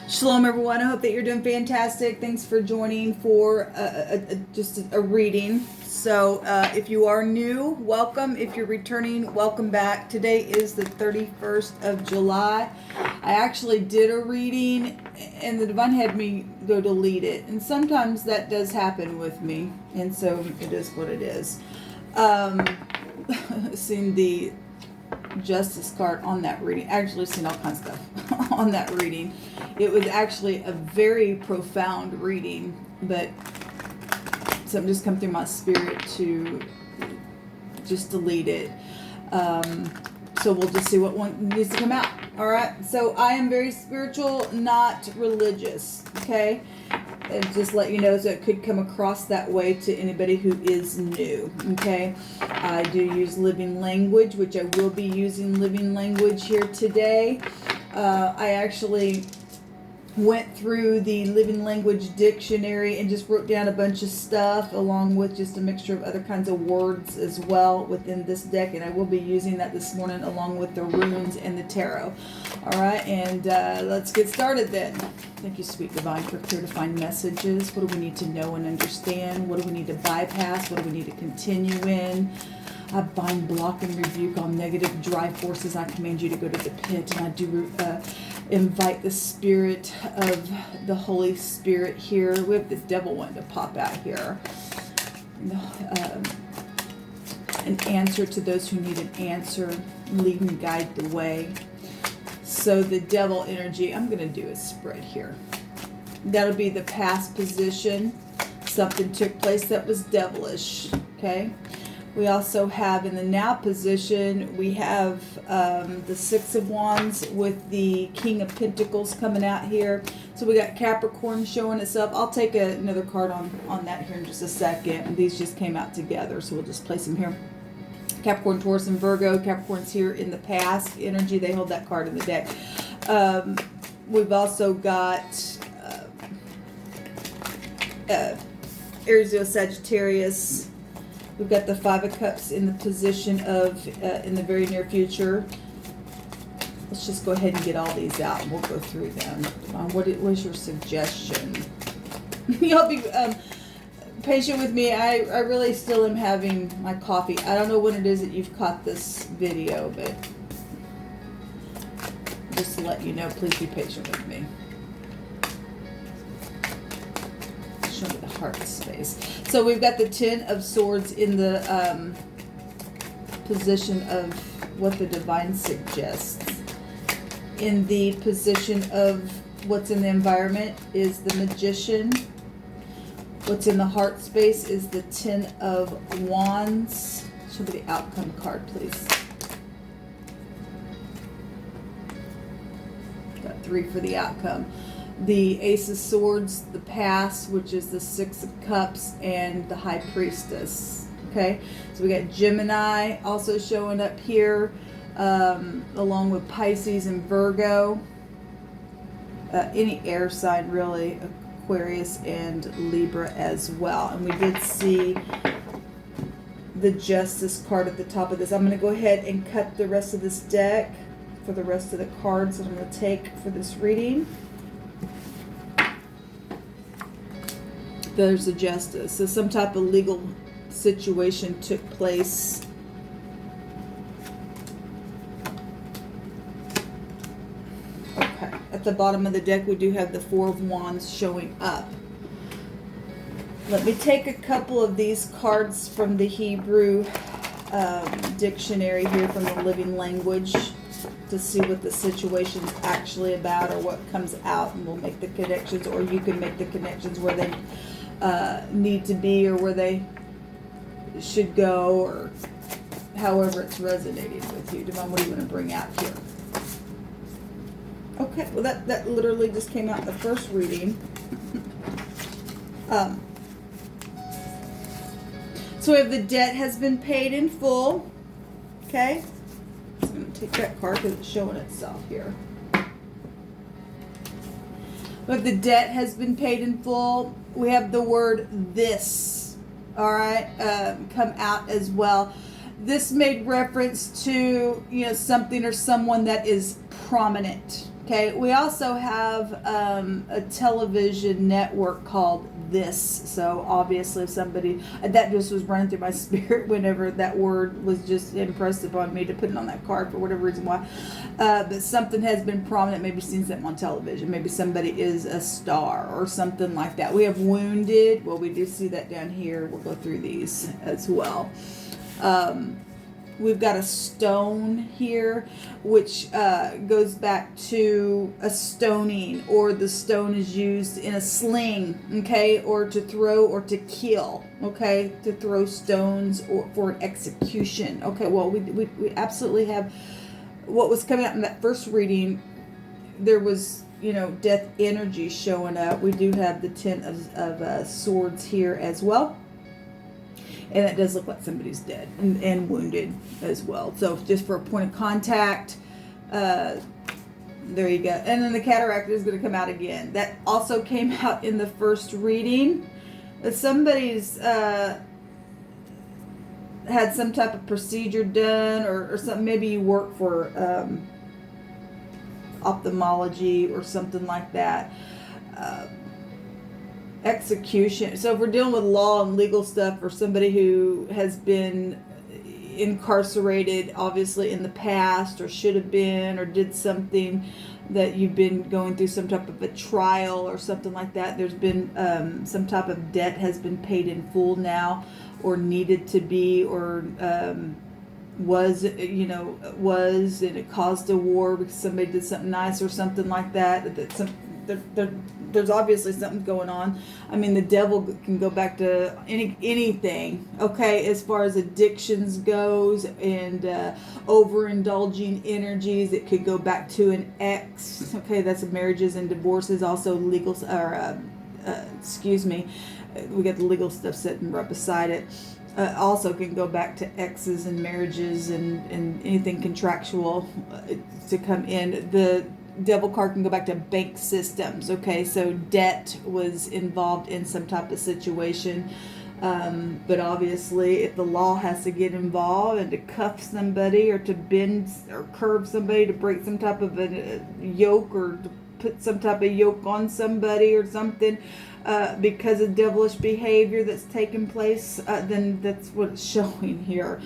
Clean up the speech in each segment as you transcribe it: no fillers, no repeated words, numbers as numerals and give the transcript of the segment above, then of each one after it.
Shalom, everyone. I hope that you're doing fantastic. Thanks for joining for just a reading. So if you are new, welcome. If you're returning, welcome back. Today is the 31st of July. I actually did a reading and the divine had me go delete it. And sometimes that does happen with me. And so it is what it is. Seeing the justice card on that reading, actually seen all kinds of stuff on that reading. It was actually a very profound reading, but something just come through my spirit to just delete it. So we'll just see what one needs to come out. All right. So I am very spiritual, not religious. Okay. And just let you know, so it could come across that way to anybody who is new. Okay. I do use living language, which I will be using living language here today. I actually went through the living language dictionary and just wrote down a bunch of stuff along with just a mixture of other kinds of words as well within this deck, and I will be using that this morning along with the runes and the tarot. All right, and let's get started then. Thank you, sweet divine, for clear to find messages. What do we need to know and understand? What do we need to bypass? What do we need to continue in? I bind, block, and rebuke all negative dry forces. I command you to go to the pit, and I do invite the spirit of the Holy Spirit here. We have the devil wanting to pop out here. An answer to those who need an answer. Lead and guide the way. So the devil energy, I'm going to do a spread here. That'll be the past position. Something took place that was devilish. Okay. We also have in the now position, we have the Six of Wands with the King of Pentacles coming out here. So we got Capricorn showing itself. I'll take another card on that here in just a second. These just came out together, so we'll just place them here. Capricorn, Taurus, and Virgo. Capricorn's here in the past energy. They hold that card in the deck. We've also got Aries, Leo, Sagittarius. We've got the Five of Cups in the position of in the very near future. Let's just go ahead and get all these out and we'll go through them. What was your suggestion? Y'all be patient with me. I really still am having my coffee. I don't know when it is that you've caught this video, but just to let you know, please be patient with me. Show me the heart space. So we've got the Ten of Swords in the position of what the divine suggests. In the position of what's in the environment is the Magician. What's in the heart space is the Ten of Wands. Show me the outcome card, please. Got 3 for the outcome. The Ace of Swords, the past, which is the Six of Cups, and the High Priestess. Okay, so we got Gemini also showing up here, along with Pisces and Virgo. Any air sign, really, Aquarius and Libra as well. And we did see the Justice card at the top of this. I'm going to go ahead and cut the rest of this deck for the rest of the cards that I'm going to take for this reading. There's a Justice. So some type of legal situation took place. Okay. At the bottom of the deck, we do have the Four of Wands showing up. Let me take a couple of these cards from the Hebrew dictionary here, from the living language, to see what the situation's actually about or what comes out, and we'll make the connections, or you can make the connections where they need to be or where they should go, or however it's resonating with you. Devon, what do you want to bring out here? Okay, well that literally just came out in the first reading. So we have the debt has been paid in full. Okay, I'm going to take that card because it's showing itself here. But the debt has been paid in full. We have the word this, all right, come out as well. This made reference to, something or someone that is prominent, Okay, we also have a television network called This. So obviously somebody, that just was running through my spirit whenever that word was just impressed upon me to put it on that card for whatever reason why. But something has been prominent, maybe seen something on television. Maybe somebody is a star or something like that. We have wounded. Well, we do see that down here. We'll go through these as well. We've got a stone here, which goes back to a stoning, or the stone is used in a sling, okay, or to throw or to kill, okay, to throw stones or for an execution. Okay, well, we absolutely have what was coming out in that first reading. There was, you know, death energy showing up. We do have the Ten of Swords here as well. And it does look like somebody's dead and wounded as well. So just for a point of contact, there you go. And then the cataract is going to come out again. That also came out in the first reading. Somebody's had some type of procedure done or something. Maybe you work for ophthalmology or something like that. Execution. So if we're dealing with law and legal stuff, or somebody who has been incarcerated obviously in the past, or should have been, or did something that you've been going through some type of a trial or something like that, there's been some type of debt has been paid in full now, or needed to be, or was, you know, was, and it caused a war because somebody did something nice or something like that. There's obviously something going on. I mean, the devil can go back to anything, okay, as far as addictions goes, and overindulging energies. It could go back to an ex, okay, that's marriages and divorces. Also legal, or excuse me, we got the legal stuff sitting right beside it. Also can go back to exes and marriages and anything contractual to come in. The devil card can go back to bank systems, okay, so debt was involved in some type of situation, but obviously if the law has to get involved and to cuff somebody, or to bend or curb somebody, to break some type of a yoke, or to put some type of yoke on somebody or something, because of devilish behavior that's taken place, then that's what it's showing here.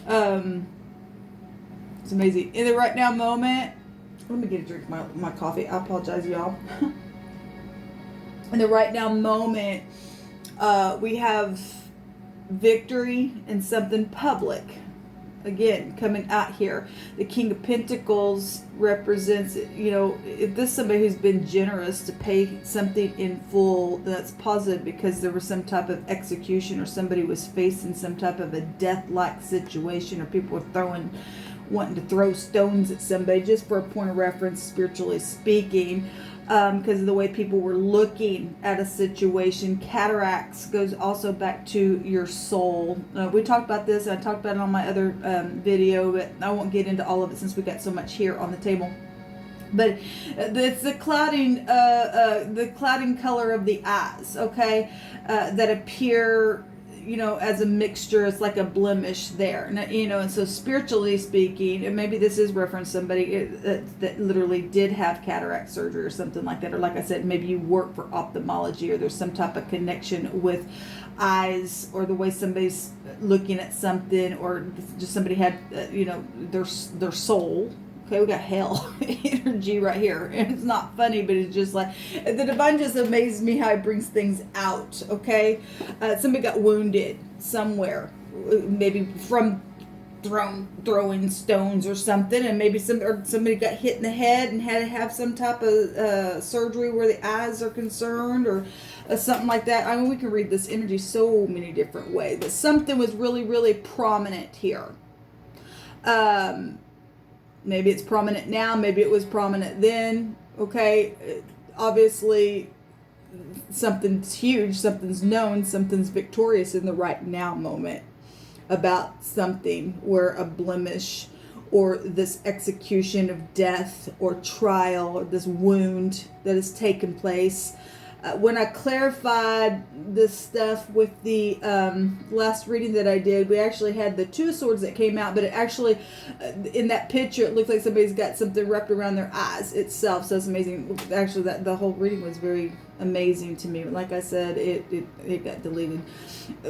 It's amazing. In the right now moment, let me get a drink of my coffee. I apologize, y'all. In the right now moment, we have victory and something public. Again, coming out here. The King of Pentacles represents, you know, if this is somebody who's been generous to pay something in full, that's positive, because there was some type of execution, or somebody was facing some type of a death-like situation, or people were wanting to throw stones at somebody, just for a point of reference, spiritually speaking, because of the way people were looking at a situation. Cataracts goes also back to your soul. We talked about this. I talked about it on my other video, but I won't get into all of it since we got so much here on the table. But it's the clouding color of the eyes, okay, that appear, you know, as a mixture. It's like a blemish there, you know. And so spiritually speaking, and maybe this is reference somebody that literally did have cataract surgery or something like that, or like I said, maybe you work for ophthalmology, or there's some type of connection with eyes, or the way somebody's looking at something, or just somebody had you know, their soul. Okay, we got hell energy right here. And it's not funny, but it's just like, the divine just amazes me how it brings things out, okay? Somebody got wounded somewhere, maybe from throwing stones or something, and maybe somebody got hit in the head and had to have some type of surgery where the eyes are concerned, or something like that. I mean, we can read this energy so many different ways, but something was really, really prominent here. Maybe it's prominent now, maybe it was prominent then, okay? Obviously, something's huge, something's known, something's victorious in the right now moment about something where a blemish, or this execution of death or trial, or this wound that has taken place, when I clarified this stuff with the last reading that I did, we actually had the Two of Swords that came out, but it actually, in that picture, it looked like somebody's got something wrapped around their eyes itself. So it's amazing. Actually, the whole reading was very amazing to me. Like I said, it got deleted.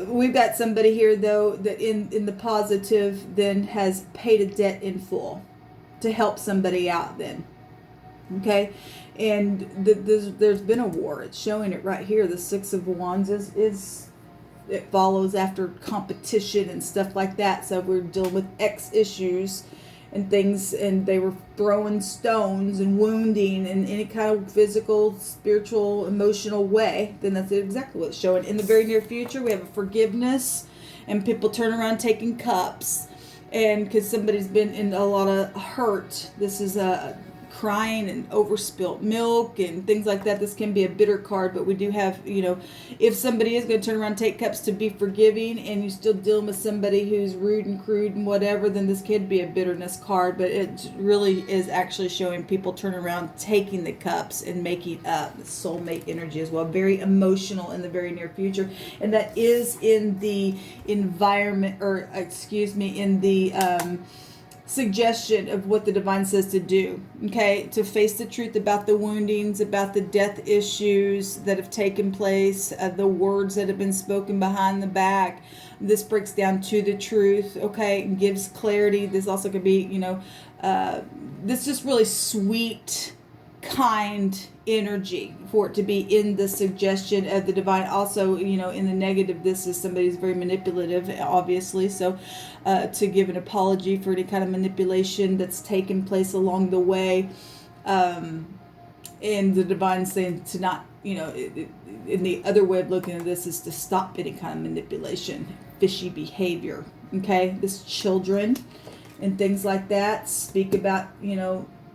We've got somebody here, though, that in the positive then has paid a debt in full to help somebody out then. Okay, and there's been a war. It's showing it right here. The Six of Wands is it follows after competition and stuff like that. So we're dealing with X issues and things, and they were throwing stones and wounding in any kind of physical, spiritual, emotional way. Then that's exactly what it's showing. In the very near future, we have a forgiveness, and people turn around taking cups, and because somebody's been in a lot of hurt. This is a crying and overspilt milk and things like that. This can be a bitter card, but we do have, if somebody is going to turn around and take cups to be forgiving, and you're still dealing with somebody who's rude and crude and whatever, then this could be a bitterness card. But it really is actually showing people turn around taking the cups and making up. Soulmate energy as well. Very emotional in the very near future, and that is in the environment, or in the suggestion of what the divine says to do. Okay, to face the truth about the woundings, about the death issues that have taken place, the words that have been spoken behind the back. This breaks down to the truth. Okay, and gives clarity. This also could be, this just really sweet, kind energy for it to be in the suggestion of the divine. Also, in the negative, this is somebody who's very manipulative, obviously. So to give an apology for any kind of manipulation that's taken place along the way. And the divine saying to not, in the other way of looking at this is to stop any kind of manipulation, fishy behavior. Okay, this children and things like that speak about,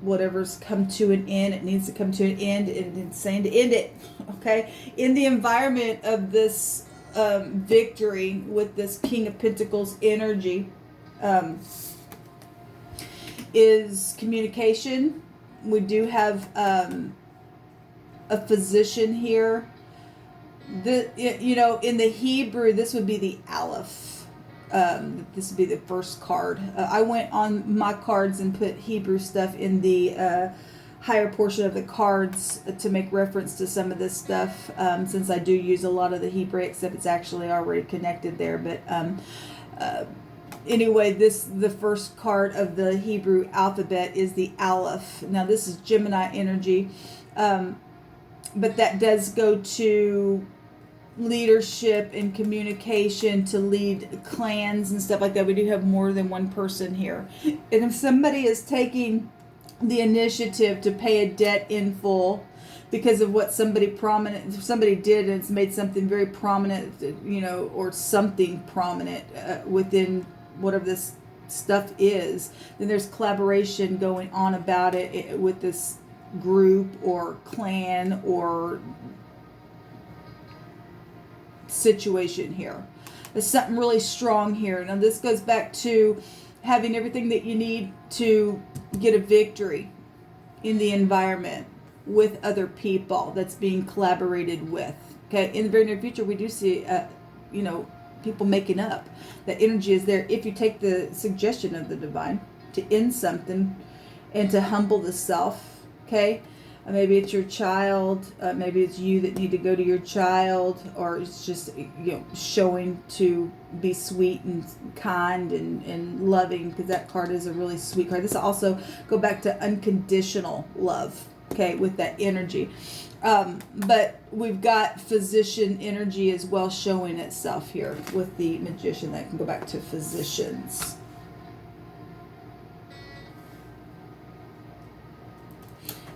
whatever's come to an end. It needs to come to an end, and it's saying to end it. Okay, in the environment of this victory with this King of Pentacles energy is communication. We do have a physician here. In the Hebrew, this would be the Aleph. This would be the first card. I went on my cards and put Hebrew stuff in the higher portion of the cards to make reference to some of this stuff, since I do use a lot of the Hebraic stuff. It's actually already connected there. But anyway, the first card of the Hebrew alphabet is the Aleph. Now this is Gemini energy, but that does go to leadership and communication, to lead clans and stuff like that. We do have more than one person here, and if somebody is taking the initiative to pay a debt in full because of what somebody did, and it's made something very prominent, or something prominent within whatever this stuff is, then there's collaboration going on about it with this group or clan or situation here. There's something really strong here. Now this goes back to having everything that you need to get a victory in the environment with other people that's being collaborated with. Okay, in the very near future, we do see people making up. That energy is there if you take the suggestion of the divine to end something and to humble the self. Okay, maybe it's your child, maybe it's you that need to go to your child, or it's just showing to be sweet and kind and loving, because that card is a really sweet card. This will also go back to unconditional love, okay, with that energy. But we've got physician energy as well showing itself here with the magician. That can go back to physicians.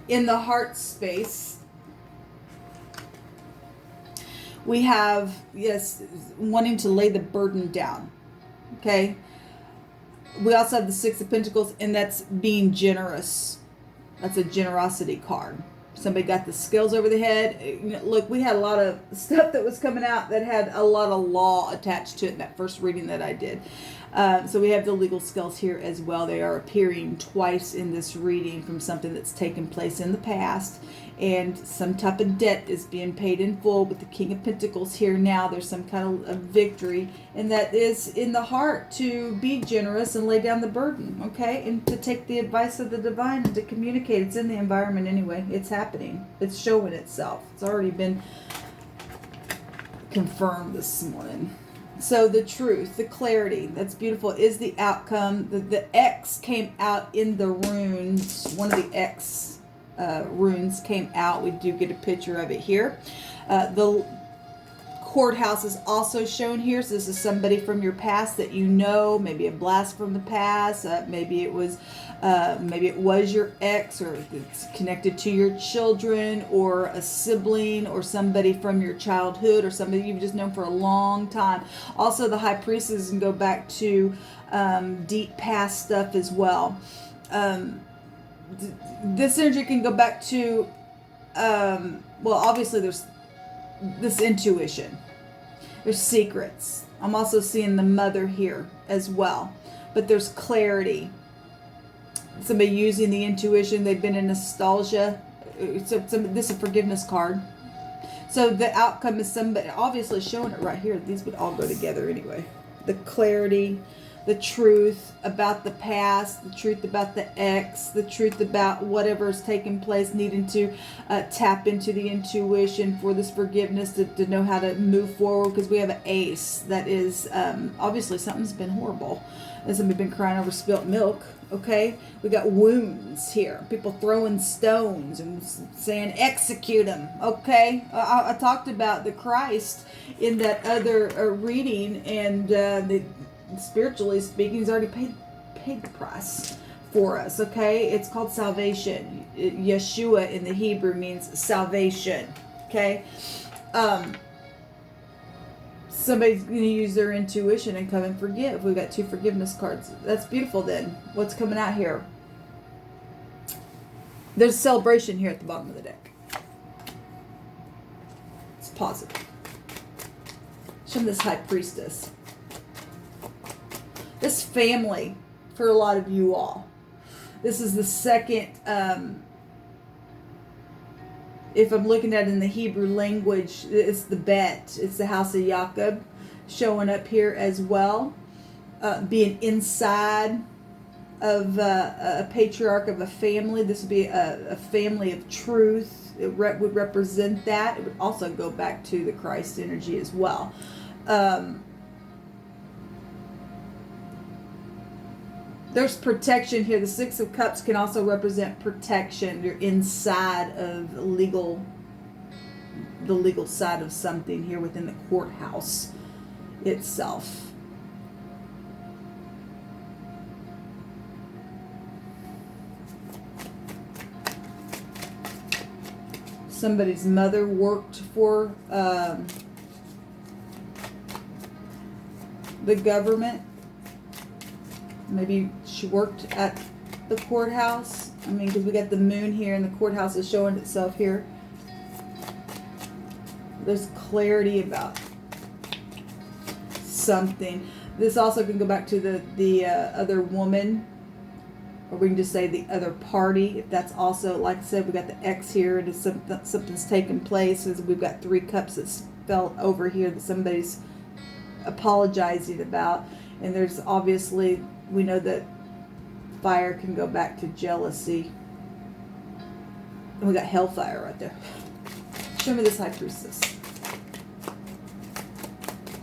In the heart space, we have, yes, wanting to lay the burden down. Okay. We also have the Six of Pentacles, and that's being generous. That's a generosity card. Somebody got the scales over the head. Look, we had a lot of stuff that was coming out that had a lot of law attached to it in that first reading that I did. So we have the legal scales here as well. They are appearing twice in this reading from something that's taken place in the past. And some type of debt is being paid in full with the King of Pentacles here now. There's some kind of victory. And that is in the heart to be generous and lay down the burden, okay? And to take the advice of the divine and to communicate. It's in the environment anyway. It's happening. It's showing itself. It's already been confirmed this morning. So the truth, the clarity, that's beautiful, is the outcome. The X came out in the runes. One of the X runes came out. We do get a picture of it here. The courthouse is also shown here. So this is somebody from your past that you know, maybe a blast from the past. Maybe it was your ex, or it's connected to your children, or a sibling, or somebody from your childhood, or somebody you've just known for a long time. Also, the High Priestess can go back to deep past stuff as well. This energy can go back to, well, obviously there's this intuition. There's secrets. I'm also seeing the mother here as well. But there's clarity. Somebody using the intuition. They've been in nostalgia. So this is a forgiveness card. So the outcome is somebody, obviously showing it right here. These would all go together anyway. The clarity, the truth about the past, the truth about the ex, the truth about whatever's taking place, needing to tap into the intuition for this forgiveness to know how to move forward, because we have an ace that is obviously something's been horrible. And somebody's been crying over spilt milk, okay? We got wounds here. People throwing stones and saying execute them, okay? I talked about the Christ in that other reading, and spiritually speaking, he's already paid the price for us, okay? It's called salvation. Yeshua in the Hebrew means salvation, okay? Somebody's going to use their intuition and come and forgive. We've got 2 forgiveness cards. That's beautiful then. What's coming out here? There's a celebration here at the bottom of the deck. It's positive. Show me this High Priestess. This family, for a lot of you all, this is the second, if I'm looking at it in the Hebrew language, it's the Bet. It's the house of Jacob showing up here as well. Being inside of a patriarch of a family. This would be a family of truth. It would represent that. It would also go back to the Christ energy as well. There's protection here. The Six of Cups can also represent protection. You're inside of the legal side of something here within the courthouse itself. Somebody's mother worked for the government. Maybe she worked at the courthouse. I mean, because we got the moon here and the courthouse is showing itself here. There's clarity about something. This also can go back to the other woman, or we can just say the other party. If that's also, like I said, we got the X here, and something's taking place. As we've got 3 cups that fell over here that somebody's apologizing about, and there's obviously, we know that fire can go back to jealousy. And we got hellfire right there. Show me this High Priestess.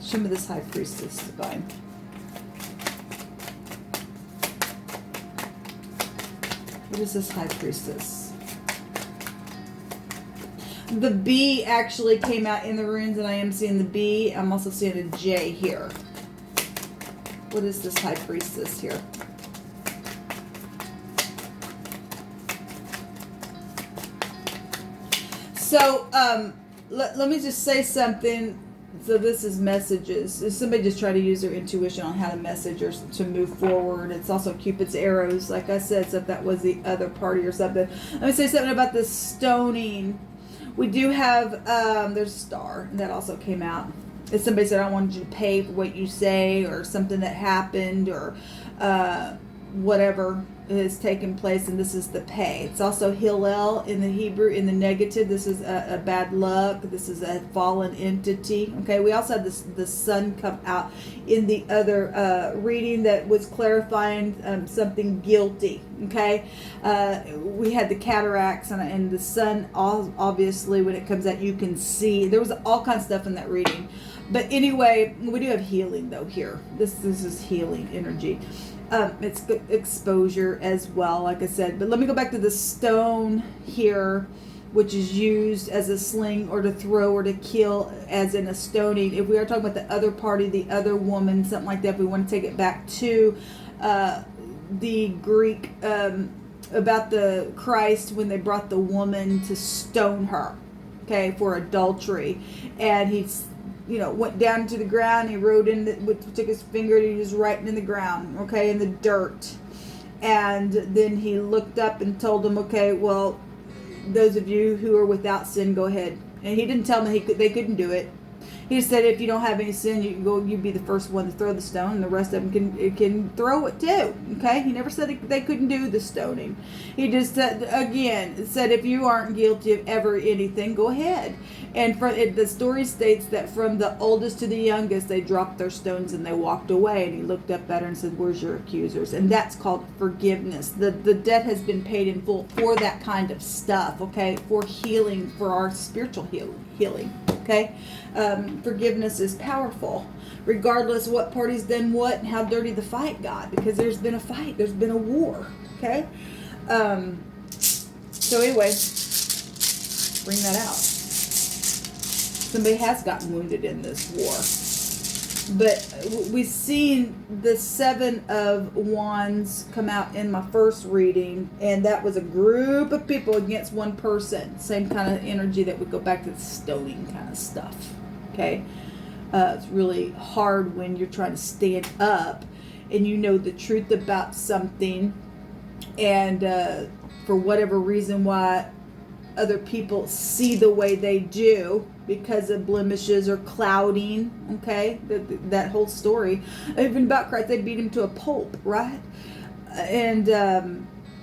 Show me this High Priestess, divine. What is this High Priestess? The B actually came out in the runes, and I am seeing the B. I'm also seeing a J here. What is this High Priestess here? So, let me just say something. So this is messages. If somebody just try to use their intuition on how to message or to move forward. It's also Cupid's arrows, like I said, so if that was the other party or something. Let me say something about this stoning. We do have, there's a star, and that also came out. If somebody said, I wanted you to pay for what you say, or something that happened, or whatever has taken place, and this is the pay. It's also Hillel in the Hebrew, in the negative. This is a bad luck. This is a fallen entity. Okay, we also had the sun come out in the other reading that was clarifying something guilty. Okay, we had the cataracts, and the sun, obviously, when it comes out, you can see. There was all kinds of stuff in that reading. But anyway, we do have healing, though, here. This is healing energy. It's exposure as well, like I said. But let me go back to the stone here, which is used as a sling or to throw or to kill, as in a stoning. If we are talking about the other party, the other woman, something like that, if we want to take it back to the Greek, about the Christ when they brought the woman to stone her, okay, for adultery. And he's went down to the ground. He wrote took his finger and he was writing in the ground, okay, in the dirt. And then he looked up and told them, okay, well, those of you who are without sin, go ahead. And he didn't tell them they couldn't do it. He said, if you don't have any sin, you can go. You be the first one to throw the stone, and the rest of them can throw it too. Okay. He never said they couldn't do the stoning. He just said, if you aren't guilty of ever anything, go ahead. And the story states that from the oldest to the youngest, they dropped their stones and they walked away. And he looked up at her and said, "Where's your accusers?" And that's called forgiveness. The debt has been paid in full for that kind of stuff. Okay, for healing, for our spiritual healing. Okay. Forgiveness is powerful, regardless what party's done what and how dirty the fight got, because there's been a fight, there's been a war. Okay. So anyway, bring that out. Somebody has gotten wounded in this war, but we've seen the 7 of Wands come out in my first reading, and that was a group of people against one person. Same kind of energy that would go back to the stoning kind of stuff. Okay, it's really hard when you're trying to stand up and you know the truth about something, and for whatever reason why other people see the way they do because of blemishes or clouding. Okay, that whole story, even about Christ, they beat him to a pulp, right? And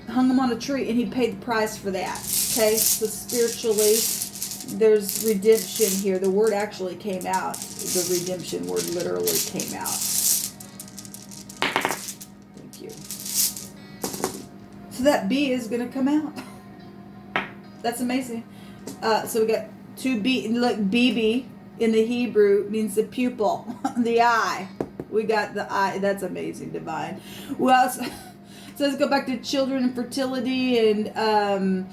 hung him on a tree, and he paid the price for that. Okay, so spiritually, there's redemption here. The word actually came out. The redemption word literally came out. Thank you. So that B is going to come out. That's amazing. So we got 2B. Look, BB in the Hebrew means the pupil, the eye. We got the eye. That's amazing, divine. Well, so let's go back to children and fertility and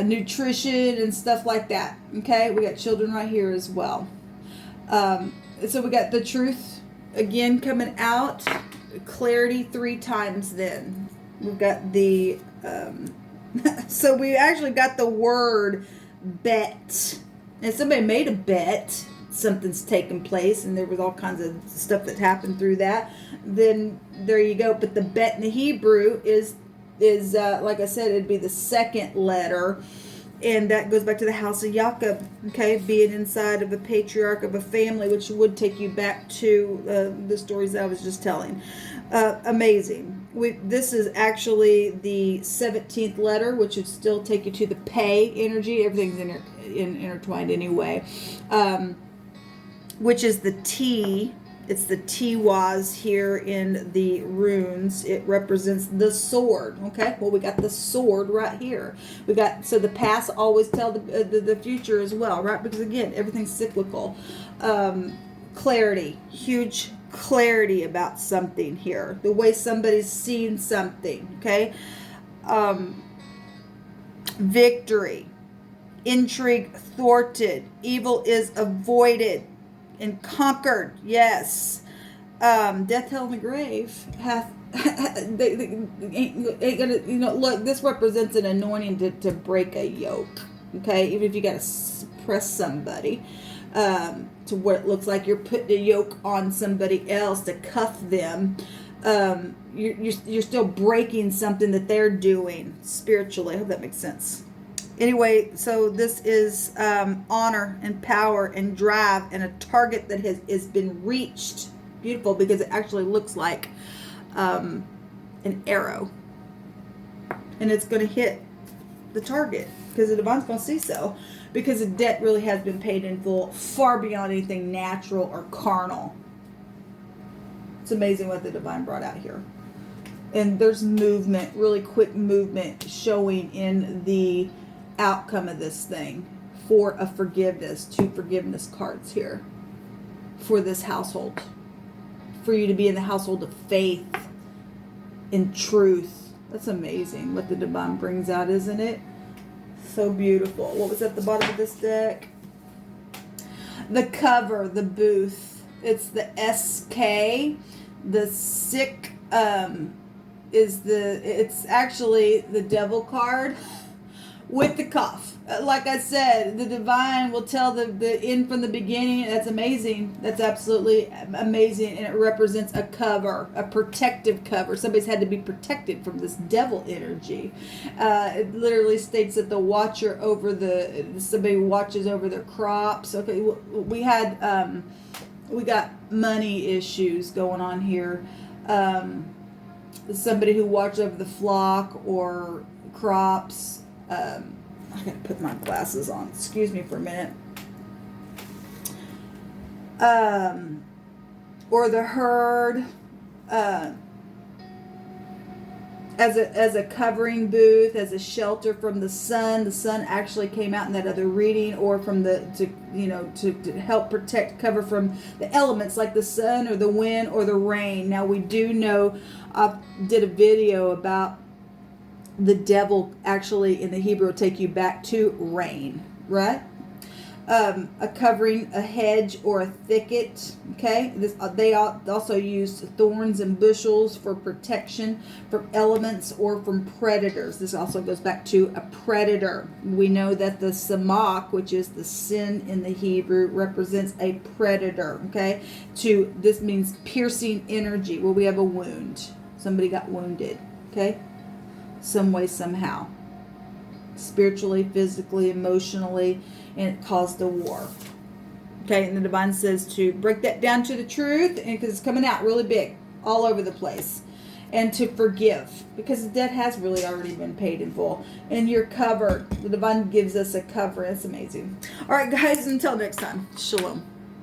nutrition and stuff like that. Okay, we got children right here as well. So we got the truth again coming out. Clarity 3 times. Then we've got the. So we actually got the word bet. And somebody made a bet. Something's taken place, and there was all kinds of stuff that happened through that. Then there you go. But the bet in the Hebrew is like I said, it'd be the second letter, and that goes back to the house of Jacob. Okay, being inside of a patriarch of a family, which would take you back to the stories that I was just telling. Amazing. This is actually the 17th letter, which would still take you to the pay energy. Everything's intertwined anyway. Which is the T. It's the T-was here in the runes. It represents the sword. Okay, well, we got the sword right here. We got, so the past always tell the future as well, right? Because again, everything's cyclical. Clarity, huge clarity about something here. The way somebody's seen something. Okay, victory, intrigue thwarted, evil is avoided and conquered. Yes. Death, hell, and the grave hath they ain't gonna, look, this represents an anointing to break a yoke. Okay, even if you gotta suppress somebody, to what it looks like you're putting a yoke on somebody else to cuff them. You're still breaking something that they're doing spiritually. I hope that makes sense. Anyway, so this is honor and power and drive and a target that has been reached. Beautiful, because it actually looks like an arrow. And it's going to hit the target because the divine's going to see so. Because the debt really has been paid in full, far beyond anything natural or carnal. It's amazing what the divine brought out here. And there's movement, really quick movement showing in the outcome of this thing for a forgiveness. 2 forgiveness cards here for this household. For you to be in the household of faith and truth. That's amazing what the divine brings out, isn't it? So beautiful. What was at the bottom of this deck? The cover, the booth. It's the SK. The sick it's actually the devil card with the cough. Like I said, the divine will tell the end from the beginning. That's amazing. That's absolutely amazing. And it represents a cover, a protective cover. Somebody's had to be protected from this devil energy. It literally states that the watcher over somebody watches over their crops. Okay, we got money issues going on here. Somebody who watched over the flock or crops. I gotta put my glasses on. Excuse me for a minute. Or the herd, as a covering booth, as a shelter from the sun. The sun actually came out in that other reading, or from to help protect, cover from the elements like the sun or the wind or the rain. Now we do know, I did a video about the devil actually in the Hebrew will take you back to rain, right? A covering, a hedge, or a thicket. Okay, they also use thorns and bushels for protection from elements or from predators. This also goes back to a predator. We know that the samach, which is the sin in the Hebrew, represents a predator. Okay, this means piercing energy. Well, we have a wound. Somebody got wounded. Okay. Some way, somehow, spiritually, physically, emotionally, and it caused a war. Okay, and the divine says to break that down to the truth, and because it's coming out really big, all over the place, and to forgive, because the debt has really already been paid in full, and you're covered. The divine gives us a cover. It's amazing. All right, guys, until next time, shalom.